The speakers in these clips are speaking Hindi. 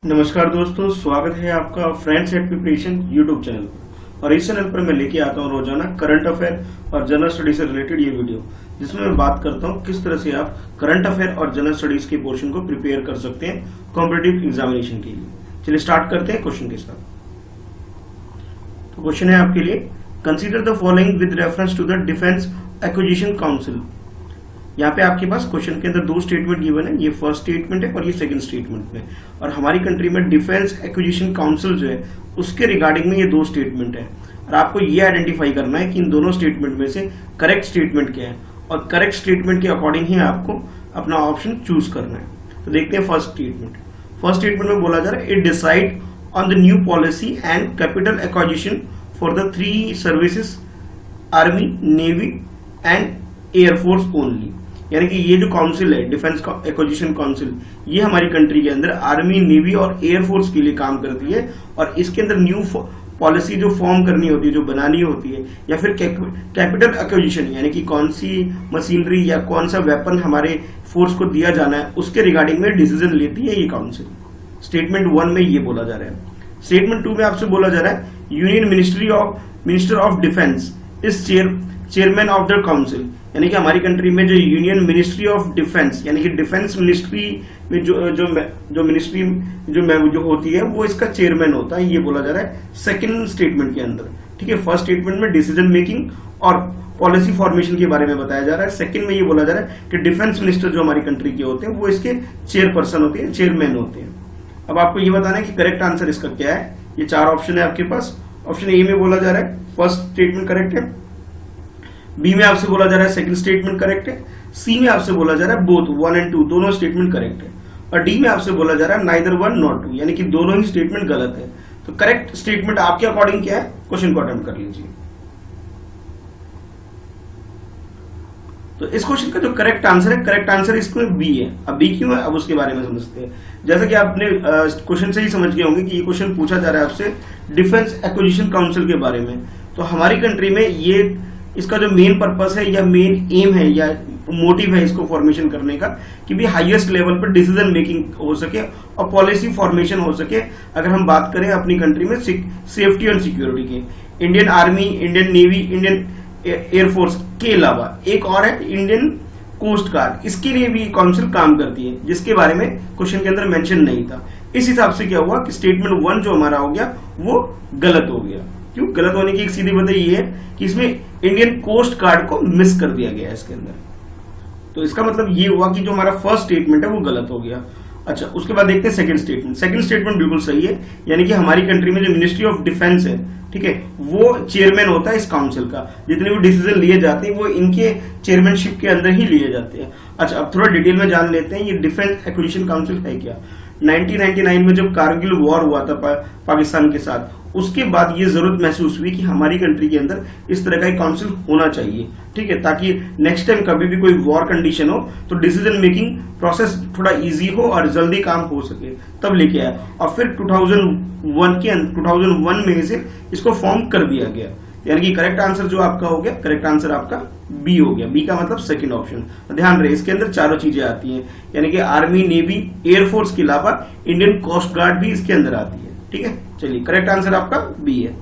नमस्कार दोस्तों, स्वागत है आपका friends at preparation YouTube channel पर। और इस चैनल पर मैं लेके आता हूँ रोजाना करंट अफेयर और जनरल स्टडीज से रिलेटेड ये वीडियो, जिसमें मैं बात करता हूँ किस तरह से आप करंट अफेयर और जनरल स्टडीज के पोर्शन को प्रिपेयर कर सकते हैं कॉम्पिटिटिव एग्जामिनेशन के लिए। चलिए स्टार्ट करते हैं क्वेश्चन के साथ। तो क्वेश्चन है आपके लिए, consider the following with reference to the defence acquisition council. यहाँ पे आपके पास क्वेश्चन के अंदर दो स्टेटमेंट गिवन है, ये फर्स्ट स्टेटमेंट है और ये सेकंड स्टेटमेंट है। और हमारी कंट्री में डिफेंस एक्विजिशन काउंसिल जो है उसके रिगार्डिंग में ये दो स्टेटमेंट है, और आपको ये आइडेंटिफाई करना है कि इन दोनों स्टेटमेंट में से करेक्ट स्टेटमेंट क्या है, और करेक्ट स्टेटमेंट के अकॉर्डिंग ही आपको अपना ऑप्शन चूज करना है। तो देखते हैं फर्स्ट स्टेटमेंट। फर्स्ट स्टेटमेंट में बोला जा रहा है, it decide on the new policy and capital acquisition for the three services army, navy and air force only. यानी कि ये जो काउंसिल है डिफेंस एक्विजिशन काउंसिल, ये हमारी कंट्री के अंदर आर्मी, नेवी और एयरफोर्स के लिए काम करती है। और इसके अंदर न्यू पॉलिसी जो फॉर्म करनी होती है, जो बनानी होती है, या फिर कैपिटल एक्विजिशन यानी कि कौन सी मशीनरी या कौन सा वेपन हमारे फोर्स को दिया जाना है, उसके रिगार्डिंग में डिसीजन लेती है ये काउंसिल। स्टेटमेंट 1 में ये बोला जा रहा है। स्टेटमेंट 2 में आपसे बोला जा रहा है, union minister of defence is chairman of the council. यानी कि हमारी कंट्री में जो यूनियन मिनिस्ट्री ऑफ डिफेंस यानी कि डिफेंस मिनिस्ट्री में जो मिनिस्ट्री जो होती है वो इसका चेयरमैन होता है, ये बोला जा रहा है सेकंड स्टेटमेंट के अंदर। ठीक है, फर्स्ट स्टेटमेंट में डिसीजन मेकिंग और पॉलिसी फॉर्मेशन के बारे में बताया जा रहा है। सेकंड में ये बोला जा रहा है कि डिफेंस मिनिस्टर जो हमारी कंट्री के होते हैं वो इसके चेयरपर्सन होते हैं, चेयरमैन होते हैं। अब आपको ये बताना है कि करेक्ट आंसर इसका क्या है। ये चार ऑप्शन है आपके पास। ऑप्शन ए में बोला जा रहा है फर्स्ट स्टेटमेंट करेक्ट है, बी में आपसे बोला जा रहा है सेकंड स्टेटमेंट करेक्ट है, सी में आपसे बोला जा रहा है बोथ 1 और 2 दोनों स्टेटमेंट करेक्ट है, और डी में आपसे बोला जा रहा है नाइदर 1 नॉट 2 यानी कि दोनों ही स्टेटमेंट गलत है। तो करेक्ट स्टेटमेंट आपके अकॉर्डिंग क्या है, क्वेश्चन को अटेम्प्ट कर लीजिए। तो इस क्वेश्चन का जो करेक्ट आंसर है, करेक्ट आंसर इसमें बी है। अब बी क्यों है, अब उसके बारे में समझते हैं। जैसा कि आपने क्वेश्चन से ही समझ गए होंगे कि ये क्वेश्चन पूछा जा रहा है आपसे डिफेंस एक्विजिशन काउंसिल के बारे में। तो हमारी कंट्री में ये इसका जो मेन पर्पस है या मेन एम है या मोटिव है इसको फॉर्मेशन करने का, कि भी हाईएस्ट लेवल पर डिसीजन मेकिंग हो सके और पॉलिसी फॉर्मेशन हो सके। अगर हम बात करें अपनी कंट्री में सेफ्टी और सिक्योरिटी की, Indian army, Indian navy, Indian air force के अलावा एक और है इंडियन कोस्ट गार्ड, इसके लिए भी काउंसिल काम करती है, जिसके बारे में क्वेश्चन के अंदर मेंशन नहीं था। इस हिसाब से क्या हुआ कि स्टेटमेंट 1 जो हमारा हो गया वो गलत हो गया। क्यों गलत होने की एक सीधी वजह ये है कि इसमें इंडियन कोस्ट गार्ड को मिस कर दिया गया है इसके अंदर। तो इसका मतलब ये हुआ कि जो हमारा फर्स्ट स्टेटमेंट है वो गलत हो गया। अच्छा, उसके बाद देखते हैं सेकंड स्टेटमेंट। सेकंड स्टेटमेंट बिल्कुल सही है, यानी कि हमारी कंट्री में जो मिनिस्ट्री ऑफ डिफेंस है, ठीक है, वो चेयरमैन होता है इस काउंसिल का। जितने भी डिसीजन लिए जाते हैं वो इनके चेयरमैनशिप के अंदर ही लिए जाते हैं। अच्छा, अब थोड़ा डिटेल में जान लेते हैं ये डिफेंस एक्विजिशन काउंसिल है क्या। 1999 में जब कारगिल वॉर हुआ था पाकिस्तान के साथ, उसके बाद ये जरूरत महसूस हुई कि हमारी कंट्री के अंदर इस तरह का एक काउंसिल होना चाहिए, ठीक है, ताकि नेक्स्ट टाइम कभी भी कोई वॉर कंडीशन हो तो डिसीजन मेकिंग प्रोसेस थोड़ा इजी हो और जल्दी काम हो सके, तब लेके आया। और फिर 2001 में से इसको फॉर्म कर दिया गया। यानी कि करेक्ट आंसर जो आपका हो गया, करेक्ट आंसर आपका बी हो गया। बी का मतलब सेकंड ऑप्शन। ध्यान रहे इसके अंदर चारों चीजें आती हैं, यानी कि आर्मी, नेवी, एयरफोर्स के अलावा इंडियन कोस्ट गार्ड भी इसके अंदर आती है। ठीक है, चलिए करेक्ट आंसर आपका बी है।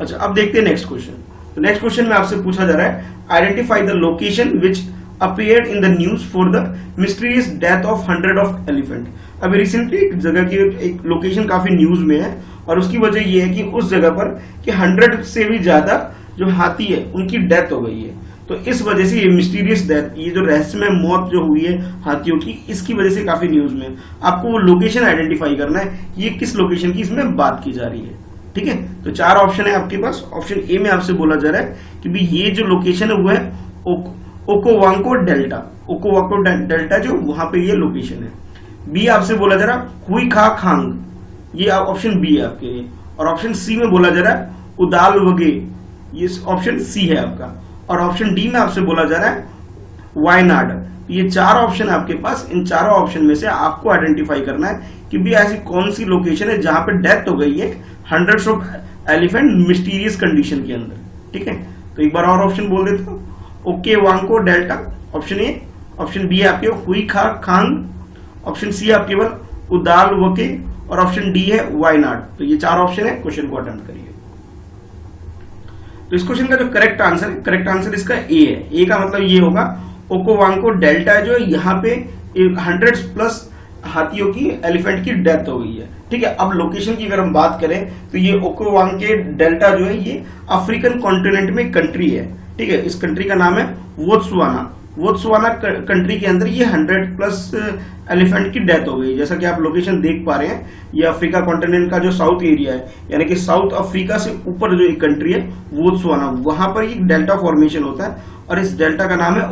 अच्छा, अब देखते हैं नेक्स्ट क्वेश्चन। तो नेक्स्ट क्वेश्चन में आपसे पूछा जा रहा है, identify the location which appeared in the news for the mysterious death of 100 of elephant. अभी रिसेंटली एक जगह की एक लोकेशन काफी न्यूज में है, और उसकी वजह यह है कि उस जगह पर कि 100 से भी ज्यादा जो हाथी है उनकी डेथ हो गई है। तो इस वजह से ये मिस्टीरियस डेथ, ये जो रहस्यमय मौत जो हुई है हाथियों की, इसकी वजह से काफी न्यूज में। आपको वो लोकेशन आइडेंटिफाई करना है, ये किस लोकेशन की इसमें बात की जा रही है। ठीक है, तो चार ऑप्शन है आपके पास। ऑप्शन ए में आपसे बोला जा रहा है कि भी ये जो लोकेशन है वो है ओकोवांको डेल्टा। ओकोवांको डेल्टा जो वहां पे ये लोकेशन है। बी आपसे बोला जा रहा है हुई खा खांग, ये ऑप्शन बी है आपके लिए। और ऑप्शन सी में बोला जा रहा है उदाल वगे, ये ऑप्शन सी है आपका। और ऑप्शन डी में आपसे बोला जा रहा है वायनाड। ये चार ऑप्शन है आपके पास। इन चारों ऑप्शन में से आपको आइडेंटिफाई करना है कि भी ऐसी कौन सी लोकेशन है जहां पे डेथ हो गई है 100 ऑफ एलिफेंट मिस्टीरियस कंडीशन के अंदर। ठीक है, तो एक बार और ऑप्शन बोल देता हूं, ओके वांको delta option A, option B आपके हुई खा खांग, ऑप्शन सी आपके उदालवके और ऑप्शन डी है वायनाड। तो ये 4 ऑप्शन है, क्वेश्चन को अटेम्प्ट करिए। तो इस क्वेश्चन का जो करेक्ट आंसर इसका ए है। ए का मतलब ये होगा ओकोवांको डेल्टा जो है यहाँ पे 100+ हाथियों की, एलिफेंट की डेथ हो गई है। ठीक है, अब लोकेशन की अगर हम बात करें तो ये ओकोवांके डेल्टा जो है ये अफ्रीकन कॉन्टिनेंट में कंट्री है। ठीक है, इस कंट्री का नाम है बोत्सवाना कंट्री के अंदर ये 100+ एलिफेंट की डेथ हो गई। जैसा कि आप लोकेशन देख पा रहे हैं, ये अफ्रीका कॉन्टिनेंट का जो साउथ एरिया है, यानी कि साउथ अफ्रीका से ऊपर जो एक कंट्री है बोत्सवाना, वहां पर एक डेल्टा फॉर्मेशन होता है और इस डेल्टा का नाम है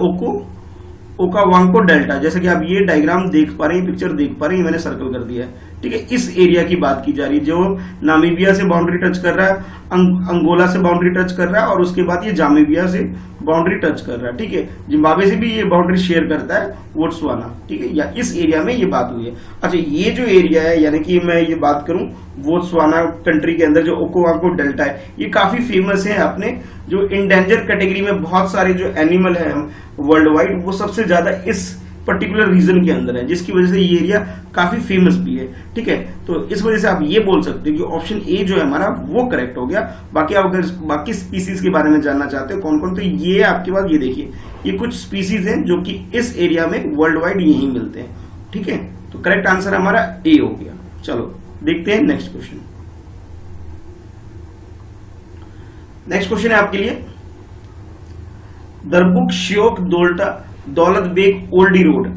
ओकावांको डेल्टा। जैसे कि आप ये डायग्राम देख पा रहे हैं, पिक्चर देख पा रहे हैं, मैंने सर्कल कर दिया है। ठीक है, इस एरिया की बात की जा रही है जो नामीबिया से बाउंड्री टच कर रहा है, अंगोला से बाउंड्री टच कर रहा है और उसके बाद ये जामीबिया से बाउंड्री टच कर रहा है। ठीक है, जिम्बाब्वे से भी ये बाउंड्री शेयर करता है बोत्सवाना। ठीक है, या इस एरिया में ये बात हुई है। अच्छा, ये जो एरिया है, यानी कि मैं ये बात करूं बोत्सवाना कंट्री के अंदर जो ओकोवांको डेल्टा है, ये काफी फेमस है। अपने जो इंडेंजर कैटेगरी में बहुत सारे जो एनिमल है वर्ल्ड वाइड, वो सबसे ज्यादा इस पर्टिकुलर रीजन के अंदर है, जिसकी वजह से ये एरिया काफी फेमस भी है। ठीक है, तो इस वजह से आप ये बोल सकते हो कि ऑप्शन ए जो है हमारा वो करेक्ट हो गया। बाकी आप अगर बाकी स्पीसीज के बारे में जानना चाहते हो कौन कौन, तो ये आपके पास ये देखिए, ये कुछ स्पीसीज हैं जो कि इस एरिया में वर्ल्ड वाइड यही मिलते हैं। ठीक है, तो करेक्ट आंसर हमारा ए हो गया। चलो देखते हैं नेक्स्ट क्वेश्चन। नेक्स्ट क्वेश्चन है आपके लिए, Darbuk Shyok Daulat Beg Oldie road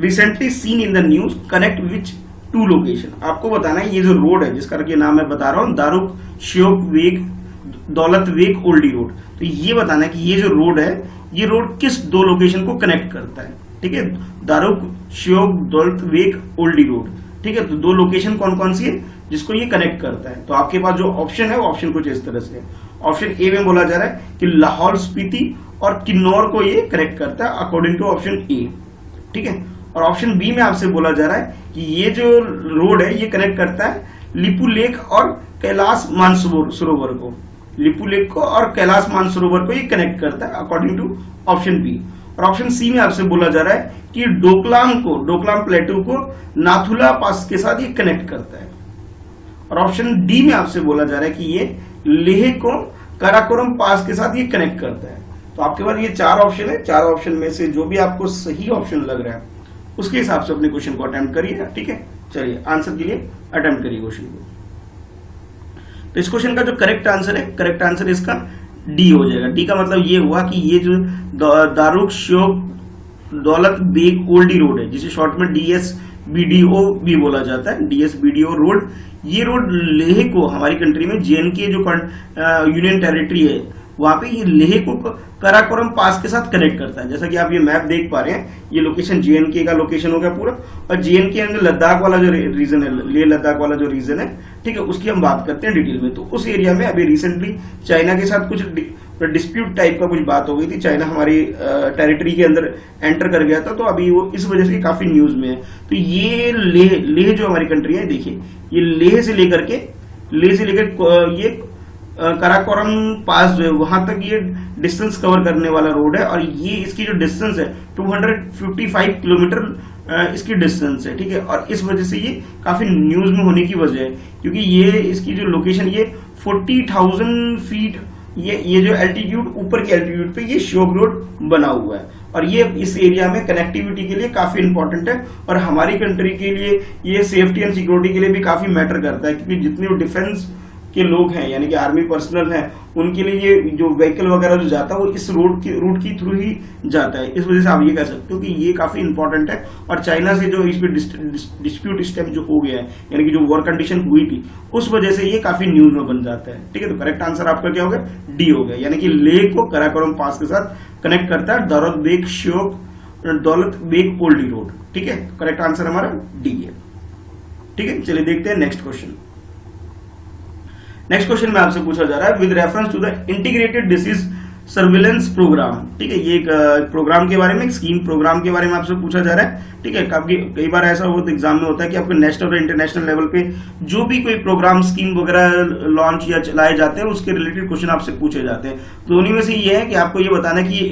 recently seen in the news connect which 2 location. आपको बताना है ये जो रोड है जिसका कि नाम मैं बता रहा हूं, दारुक श्योक बेग दौलत बेग ओल्डी रोड, तो ये बताना है कि ये जो रोड है ये रोड किस 2 लोकेशन को कनेक्ट करता है। ठीक है, दारुक श्योक दौलत बेग ओल्डी रोड। ठीक है, तो 2 लोकेशन कौन कौन सी है जिसको ये कनेक्ट करता है। तो आपके पास जो ऑप्शन है वो ऑप्शन कुछ इस तरह से है। ऑप्शन ए में बोला जा रहा है कि लाहौल स्पीति और किन्नौर को ये कनेक्ट करता है अकॉर्डिंग टू ऑप्शन ए। ठीक है, और ऑप्शन बी में आपसे बोला जा रहा है कि ये जो रोड है ये कनेक्ट करता है लिपू लेक और कैलाश मानसरोवर को, लिपू लेक को और कैलाश मानसरोवर को ये कनेक्ट करता है अकॉर्डिंग टू ऑप्शन बी। और ऑप्शन सी में आपसे बोला जा रहा है कि डोकलाम प्लेटू को नाथुला पास के साथ ये कनेक्ट करता है। और ऑप्शन डी में आपसे बोला जा रहा है कि ये लेह को काराकोरम पास के साथ ये कनेक्ट करता है। तो आपके पास ये 4 ऑप्शन है, 4 ऑप्शन में से जो भी आपको सही ऑप्शन लग रहा है उसके हिसाब से अपने क्वेश्चन को अटेम्प्ट करिए। ठीक है, चलिए आंसर के लिए अटेम्प्ट करिए क्वेश्चन को। तो इस क्वेश्चन का जो करेक्ट आंसर इसका डी हो जाएगा। डी का मतलब ये हुआ कि ये जो दारुक श्योक दौलत बेग ओल्डी रोड है, जिसे शॉर्ट में DSBDO भी बोला जाता है, DSBDO रोड, ये रोड लेह को हमारी कंट्री में JNK जो यूनियन टेरिटरी है वहां पे ये लेह को काराकोरम पास के साथ कनेक्ट करता है। जैसा कि आप ये मैप देख पा रहे हैं, ये लोकेशन JNK का लोकेशन हो गया पूरा, और JNK के अंदर लद्दाख वाला जो रीजन है, लेह लद्दाख वाला जो रीजन है, ठीक है, उसकी हम बात करते हैं डिटेल में। तो उस एरिया में अभी रिसेंटली चाइना के साथ कुछ डिस्प्यूट टाइप का कुछ बात हो गई थी, चाइना हमारी टेरिटरी के अंदर एंटर कर गया था, तो अभी वो इस वजह से काफी न्यूज में है। तो ये लेह जो हमारी कंट्री है, देखिए ये लेह से लेकर ये काराकोरम पास जो है वहां तक ये डिस्टेंस कवर करने वाला रोड है, और ये इसकी जो डिस्टेंस है 255 किलोमीटर इसकी डिस्टेंस है। ठीक है, और इस वजह से ये काफी न्यूज में होने की वजह है, क्योंकि ये इसकी जो लोकेशन ये 40,000 फीट ये जो एल्टीट्यूड, ऊपर की एल्टीट्यूड पे ये श्योक रोड बना हुआ है, और ये इस एरिया में कनेक्टिविटी के लिए काफी इंपॉर्टेंट है, और हमारी कंट्री के लिए ये सेफ्टी एंड सिक्योरिटी के लिए भी काफी मैटर करता है, क्योंकि जितने डिफेंस के लोग हैं यानी कि आर्मी पर्सनल हैं, उनके लिए ये जो व्हीकल वगैरह जो जाता है वो इस रूट की थ्रू ही जाता है। इस वजह से आप ये कह सकते हो कि ये काफी इंपॉर्टेंट है, और चाइना से जो इस पे डिस्प्यूट इस टाइम जो हो गया है, यानी कि जो वॉर कंडीशन हुई थी, उस वजह से ये काफी न्यूज में बन जाता है। ठीक है, तो करेक्ट आंसर आपका क्या हो गया, डी हो गया, यानी कि लेह को काराकोरम पास के साथ कनेक्ट करता है दौलत बेग श्योक दौलत बेग ओल्डी रोड। ठीक है, करेक्ट आंसर हमारा डी है। ठीक है, चलिए देखते हैं नेक्स्ट क्वेश्चन। नेक्स्ट क्वेश्चन में आपसे पूछा जा रहा है with reference to the integrated disease surveillance programme. ठीक है, ये एक प्रोग्राम के बारे में, एक स्कीम प्रोग्राम के बारे में आपसे पूछा जा रहा है। ठीक है, कई बार ऐसा होता है एग्जाम में होता है कि आपको नेशनल और इंटरनेशनल लेवल पे जो भी कोई प्रोग्राम स्कीम वगैरह लॉन्च या चलाए जाते हैं उसके रिलेटेड क्वेश्चन आपसे पूछे जाते हैं। तो उन्हीं में से ये है कि आपको ये बताना है कि ये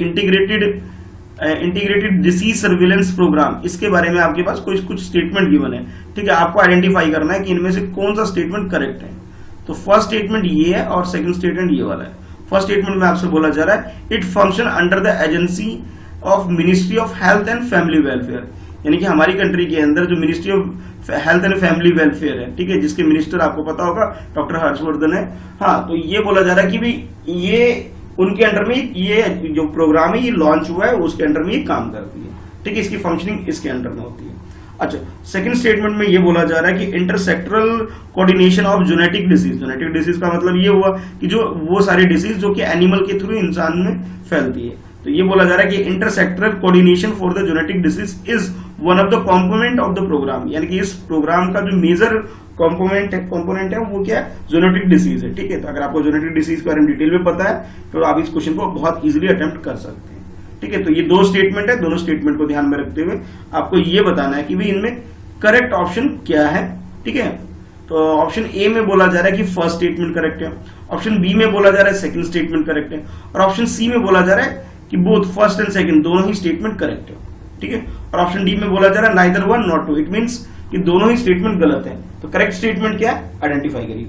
इंटीग्रेटेड डिसीज सर्विलेंस प्रोग्राम, इसके बारे में आपके पास कुछ स्टेटमेंट गिवन है, ठीक है। आपको आइडेंटिफाई करना है कि इनमें से कौन सा स्टेटमेंट करेक्ट है। तो फर्स्ट स्टेटमेंट ये है और सेकंड स्टेटमेंट ये वाला है। फर्स्ट स्टेटमेंट में आपसे बोला जा रहा है it function under the agency of ministry of health and family welfare, यानी कि हमारी कंट्री के अंदर जो ministry of health and family welfare है, ठीक है, जिसके मिनिस्टर आपको पता होगा डॉक्टर हर्षवर्धन है। हाँ, तो ये बोला जा रहा है कि भाई ये उनके अंडर में ये जो प्रोग्राम है ये लॉन्च हुआ है, उसके अंडर में ये काम करती है, ठीक है, इसकी फंक्शनिंग इसके अंडर में होती है। अच्छा, सेकंड स्टेटमेंट में ये बोला जा रहा है कि intersectoral coordination of genetic disease. Genetic disease का मतलब ये हुआ कि जो वो सारी डिसीज जो कि एनिमल के थ्रू इंसान में फैलती है, तो ये बोला जा रहा है कि intersectoral coordination for the genetic disease is one of the component of the programme, यानी कि इस प्रोग्राम का जो मेजर कंपोनेंट है वो क्या है, जेनेटिक डिसीज है, ठीक है। तो अगर आपको जेनेटिक डिसीज के बारे में डिटेल में पता है तो आप इस क्वेश्चन को बहुत इजीली अटेम्प्ट कर सकते हैं, ठीक है। तो ये दो स्टेटमेंट है, दोनों स्टेटमेंट को ध्यान में रखते हुए आपको ये बताना है कि भाई इनमें करेक्ट ऑप्शन क्या है, ठीक है। तो ऑप्शन ए में बोला जा रहा है कि फर्स्ट स्टेटमेंट करेक्ट है, ऑप्शन बी में बोला जा रहा है सेकंड स्टेटमेंट करेक्ट है, और ऑप्शन सी में बोला जा रहा है कि बोथ फर्स्ट एंड सेकंड दोनों ही स्टेटमेंट करेक्ट है, ठीक है। और ऑप्शन डी में बोला जा रहा है neither one not two, it means कि दोनों ही स्टेटमेंट गलत है। तो करेक्ट स्टेटमेंट क्या है, आइडेंटिफाई करिए।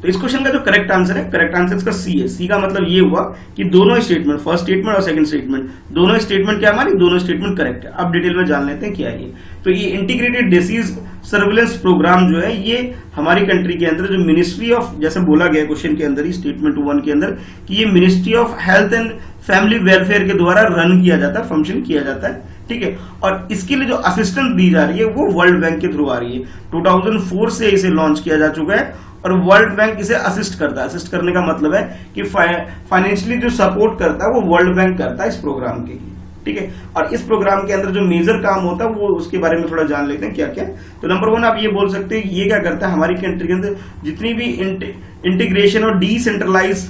तो इस क्वेश्चन का जो करेक्ट आंसर है, करेक्ट आंसर इसका सी है। सी का मतलब ये हुआ कि दोनों स्टेटमेंट, फर्स्ट स्टेटमेंट और सेकंड स्टेटमेंट, दोनों स्टेटमेंट क्या हमारी, दोनों स्टेटमेंट करेक्ट है। अब डिटेल में जान लेते हैं क्या है ये। तो ये इंटीग्रेटेड डिसीज सर्विलेंस प्रोग्राम जो है ये हमारी कंट्री के अंदर जो मिनिस्ट्री ऑफ, जैसे बोला गया क्वेश्चन के अंदर ही स्टेटमेंट 1 के अंदर कि ये ministry of health and family welfare के द्वारा रन किया जाता है, फंक्शन किया जाता है, ठीक है। और इसके लिए जो असिस्टेंस दी जा रही है वो वर्ल्ड बैंक के थ्रू आ रही है। 2004 से इसे लॉन्च किया जा चुका है और वर्ल्ड बैंक इसे असिस्ट करता है। असिस्ट करने का मतलब है कि फाइनेंशियली जो सपोर्ट करता है वो वर्ल्ड बैंक करता है इस प्रोग्राम के लिए, ठीक है। और इस प्रोग्राम के अंदर जो मेजर काम होता है वो उसके बारे में थोड़ा जान लेते हैं क्या क्या। तो नंबर 1 आप ये बोल सकते हैं ये क्या करता है, हमारी कंट्री के अंदर जितनी भी इंटीग्रेशन और डिसेंट्रलाइज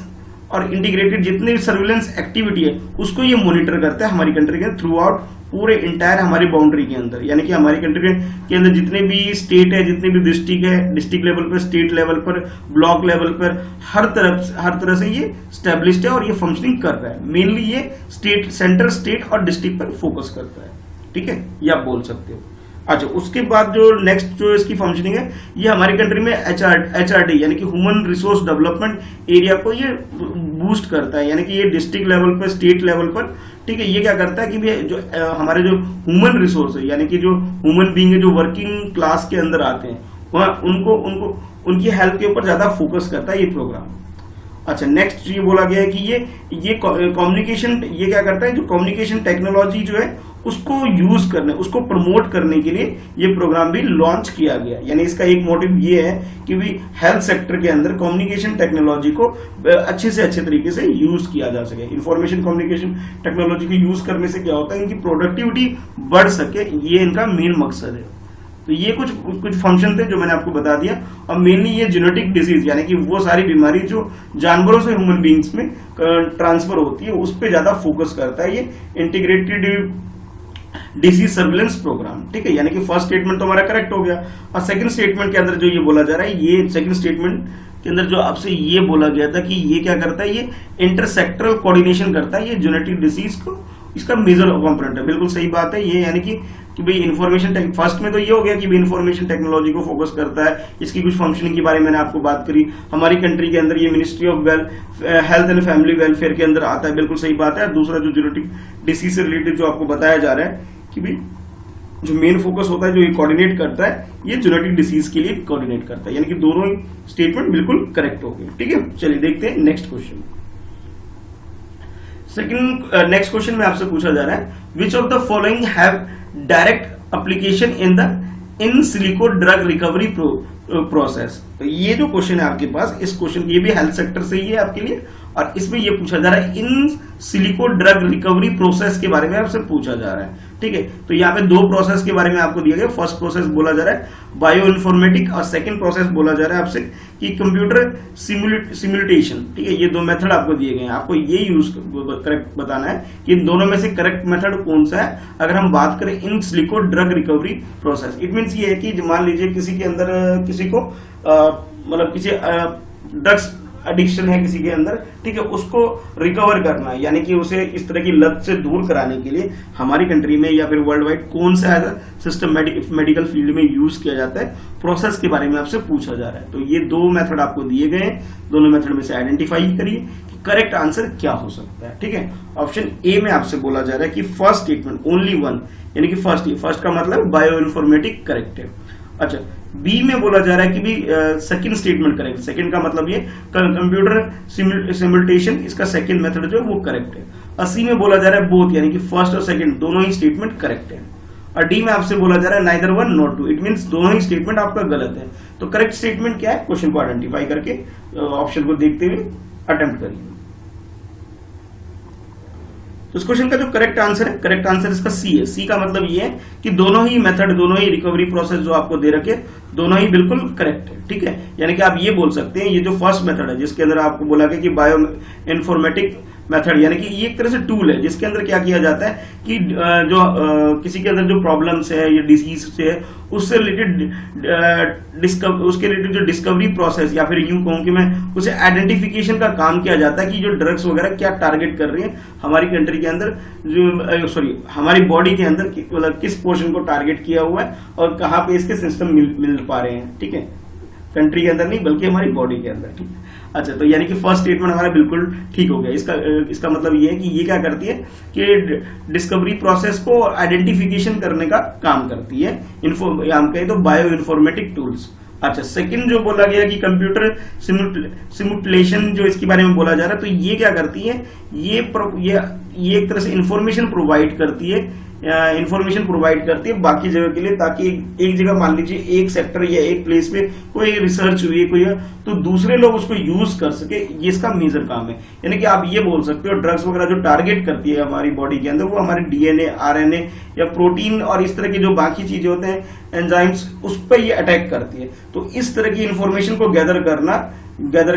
और इंटीग्रेटेड जितनी भी सर्विलेंस एक्टिविटी है उसको ये मॉनिटर करता है हमारी कंट्री के थ्रू आउट पूरे इंटायर हमारी बाउंड्री के अंदर, यानी कि हमारी कंट्री के अंदर जितने भी स्टेट है, जितने भी डिस्ट्रिक्ट है, डिस्ट्रिक्ट लेवल पर, स्टेट लेवल पर, ब्लॉक लेवल पर, हर तरह से ये स्टैब्लिश्ड है और ये फंक्शनिंग कर रहा है। मेनली ये स्टेट, सेंटर, स्टेट और डिस्ट्रिक्ट पर फोकस करता है, ठीक है, ये आप बोल सकते हो। अच्छा, उसके बाद जो नेक्स्ट जो इसकी फंक्शनिंग है ये हमारी कंट्री में HRD यानी कि ह्यूमन रिसोर्स डेवलपमेंट एरिया को ये बूस्ट करता है, यानी कि ये डिस्ट्रिक्ट लेवल पर, स्टेट लेवल पर, ठीक है, ये क्या करता है कि भी जो हमारे जो ह्यूमन रिसोर्स है यानी कि जो ह्यूमन बीइंग है जो वर्किंग क्लास के अंदर आते हैं वहाँ उनको उनकी हेल्थ के ऊपर ज्यादा फोकस करता है ये प्रोग्राम। अच्छा, नेक्स्ट ये बोला गया है कि ये कम्युनिकेशन, ये क्या करता है, जो कम्युनिकेशन टेक्नोलॉजी जो है उसको यूज करने, उसको प्रमोट करने के लिए ये प्रोग्राम भी लॉन्च किया गया। यानी इसका एक मोटिव ये है कि भी हेल्थ सेक्टर के अंदर कम्युनिकेशन टेक्नोलॉजी को अच्छे से अच्छे तरीके से यूज किया जा सके। इंफॉर्मेशन कम्युनिकेशन टेक्नोलॉजी को यूज करने से क्या होता है, इनकी प्रोडक्टिविटी बढ़ सके, ये इनका मेन मकसद है। तो ये कुछ फंक्शन थे जो मैंने आपको बता दिया। और मेनली ये जेनेटिक डिजीज यानी कि वो सारी बीमारी जो जानवरों से ह्यूमन बींग्स में ट्रांसफर होती है उस पर ज्यादा फोकस करता है ये इंटीग्रेटेड डिसीज सर्विलेंस प्रोग्राम, ठीक है। यानी कि फर्स्ट स्टेटमेंट तो हमारा करेक्ट हो गया। और सेकंड स्टेटमेंट के अंदर जो ये बोला जा रहा है, ये सेकंड स्टेटमेंट के अंदर जो आपसे ये बोला गया था कि ये क्या करता है, ये इंटरसेक्टरल कोऑर्डिनेशन करता है ये जेनेटिक डिसीज को, इसका मेजर कंपोनेंट है। बिल्कुल सही बात है ये, यानी कि भाई इन्फॉर्मेशन फर्स्ट में तो ये हो गया कि इन्फॉर्मेशन टेक्नोलॉजी को फोकस करता है, इसकी कुछ फंक्शनिंग के बारे में मैंने आपको बात करी। हमारी कंट्री के अंदर ये ministry of health and family welfare के अंदर आता है, बिल्कुल सही बात है। दूसरा जो जेनेटिक डिसीज से रिलेटेड जो आपको बताया जा रहा है कि भाई जो मेन फोकस होता है, जो ये कोऑर्डिनेट करता है, ये जेनेटिक डिसीज के लिए कोऑर्डिनेट करता है, यानी कि दोनों ही स्टेटमेंट बिल्कुल करेक्ट हो गए, ठीक है। चलिए देखते हैं next question. Second next question में आपसे पूछा जा रहा है which of the following have direct application in silico drug recovery process. तो ये जो क्वेश्चन है आपके पास, इस क्वेश्चन ये भी हेल्थ सेक्टर से ही है आपके लिए, और इसमें ये पूछा जा रहा है in silico drug recovery process के बारे में आपसे पूछा जा रहा है, ठीक है। तो यहाँ पे दो प्रोसेस के बारे में आपको दिया गया। फर्स्ट प्रोसेस बोला जा रहा है बायो इन्फॉर्मेटिक और सेकंड प्रोसेस बोला जा रहा है आपसे कि कंप्यूटर सिमुलेशन, ठीक है। ये दो मेथड आपको दिए गए हैं, आपको ये यूज करेक्ट बताना है कि इन दोनों में से करेक्ट मेथड कौन सा है। अगर हम बात करें in silico drug recovery process, it means ये है कि मान लीजिए किसी के अंदर किसी को मतलब किसी ड्रग्स एडिक्शन है किसी के अंदर, ठीक है, उसको रिकवर करना है, यानी कि उसे इस तरह की लत से दूर कराने के लिए हमारी कंट्री में या फिर वर्ल्ड वाइड कौन सा सिस्टम मेडिकल फील्ड में यूज किया जाता है, प्रोसेस के बारे में आपसे पूछा जा रहा है। तो ये दो मेथड आपको दिए गए हैं, दोनों मेथड में से आइडेंटिफाई करिए कि करेक्ट आंसर क्या हो सकता है। ठीक है, ऑप्शन ए में आपसे बोला जा रहा है कि फर्स्ट स्टेटमेंट ओनली वन, यानी कि फर्स्ट का मतलब बायो इन्फॉर्मेटिक करेक्ट है। अच्छा, बी में बोला जा रहा है कि भी सेकंड स्टेटमेंट करेक्ट, सेकंड का मतलब ये कंप्यूटर सिमुलेशन, इसका सेकंड मेथड जो है वो करेक्ट है। और सी में बोला जा रहा है बोथ, यानी कि फर्स्ट और सेकंड दोनों ही स्टेटमेंट करेक्ट है। और डी में आपसे बोला जा रहा है neither one not two, it means दोनों ही स्टेटमेंट आपका गलत है। तो करेक्ट स्टेटमेंट क्या है, क्वेश्चन को आइडेंटिफाई करके ऑप्शन को देखते हुए अटेम्प्ट करिए। तो इस क्वेश्चन का जो करेक्ट आंसर है, करेक्ट आंसर इसका सी है। सी का मतलब ये है कि दोनों ही मेथड, दोनों ही रिकवरी प्रोसेस जो आपको दे रखे, दोनों ही बिल्कुल करेक्ट है। ठीक है, यानी कि आप ये बोल सकते हैं ये जो फर्स्ट मेथड है जिसके अंदर आपको बोला गया कि बायो इन्फॉर्मेटिक मेथड, यानी कि ये एक तरह से टूल है जिसके अंदर क्या किया जाता है कि जो किसी के अंदर जो प्रॉब्लम्स है या डिसीज से है उससे रिलेटेड उसके रिलेटेड जो डिस्कवरी प्रोसेस, या फिर यूं कहूं कि मैं उसे आइडेंटिफिकेशन का काम किया जाता है कि जो ड्रग्स वगैरह क्या टारगेट कर रही है हमारी कंट्री के अंदर, जो हमारी बॉडी के अंदर मतलब किस पोर्शन को टारगेट किया हुआ है और कहाँ पे इसके सिस्टम मिल पा रहे हैं। ठीक है, कंट्री के अंदर नहीं बल्कि हमारी बॉडी के अंदर। ठीक है, अच्छा, तो यानी कि फर्स्ट स्टेटमेंट हमारा बिल्कुल ठीक हो गया। इसका मतलब ये है कि ये क्या करती है कि डिस्कवरी प्रोसेस को आइडेंटिफिकेशन करने का काम करती है, हम कहें तो बायो इन्फॉर्मेटिक टूल्स। अच्छा, सेकंड जो बोला गया कि कंप्यूटर सिमुलेशन जो इसके बारे में बोला जा रहा है, तो ये क्या करती है, ये एक तरह से इंफॉर्मेशन प्रोवाइड करती है, बाकी जगह के लिए, ताकि एक जगह मान लीजिए एक सेक्टर या एक प्लेस पे कोई रिसर्च हुई है कोई है, तो दूसरे लोग उसको यूज कर सके, ये इसका मेजर काम है। यानी कि आप ये बोल सकते हो ड्रग्स वगैरह जो टारगेट करती है हमारी बॉडी के अंदर, वो हमारे डीएनए, आरएनए या प्रोटीन और इस तरह की जो बाकी चीजें होते हैं एंजाइम्स, उस पर ये अटैक करती है। तो इस तरह की इंफॉर्मेशन को गैदर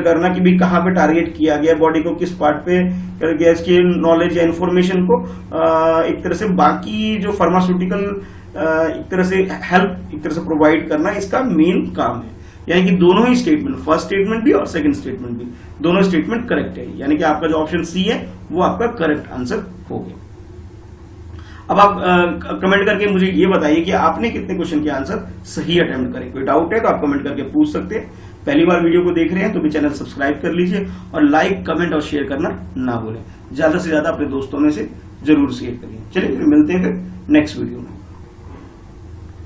करना कि भी कहाँ पे टारगेट किया गया, बॉडी को किस पार्ट पे कर गया, इसकी नॉलेज या इंफॉर्मेशन को एक तरह से बाकी जो फार्मास्यूटिकल एक तरह से प्रोवाइड करना, इसका मेन काम है। यानी कि दोनों ही स्टेटमेंट, फर्स्ट स्टेटमेंट भी और सेकंड स्टेटमेंट भी, दोनों स्टेटमेंट करेक्ट है। यानी कि आपका जो ऑप्शन सी है वो आपका करेक्ट आंसर हो गया। अब आप कमेंट करके मुझे ये बताइए कि आपने कितने क्वेश्चन के आंसर सही अटेम्प्ट करे। कोई डाउट है तो आप कमेंट करके पूछ सकते हैं। पहली बार वीडियो को देख रहे हैं तो भी चैनल सब्सक्राइब कर लीजिए और लाइक, कमेंट और शेयर करना ना भूलें। ज्यादा से ज्यादा अपने दोस्तों में से जरूर शेयर करिए। चलिए फिर मिलते हैं फिर नेक्स्ट वीडियो में।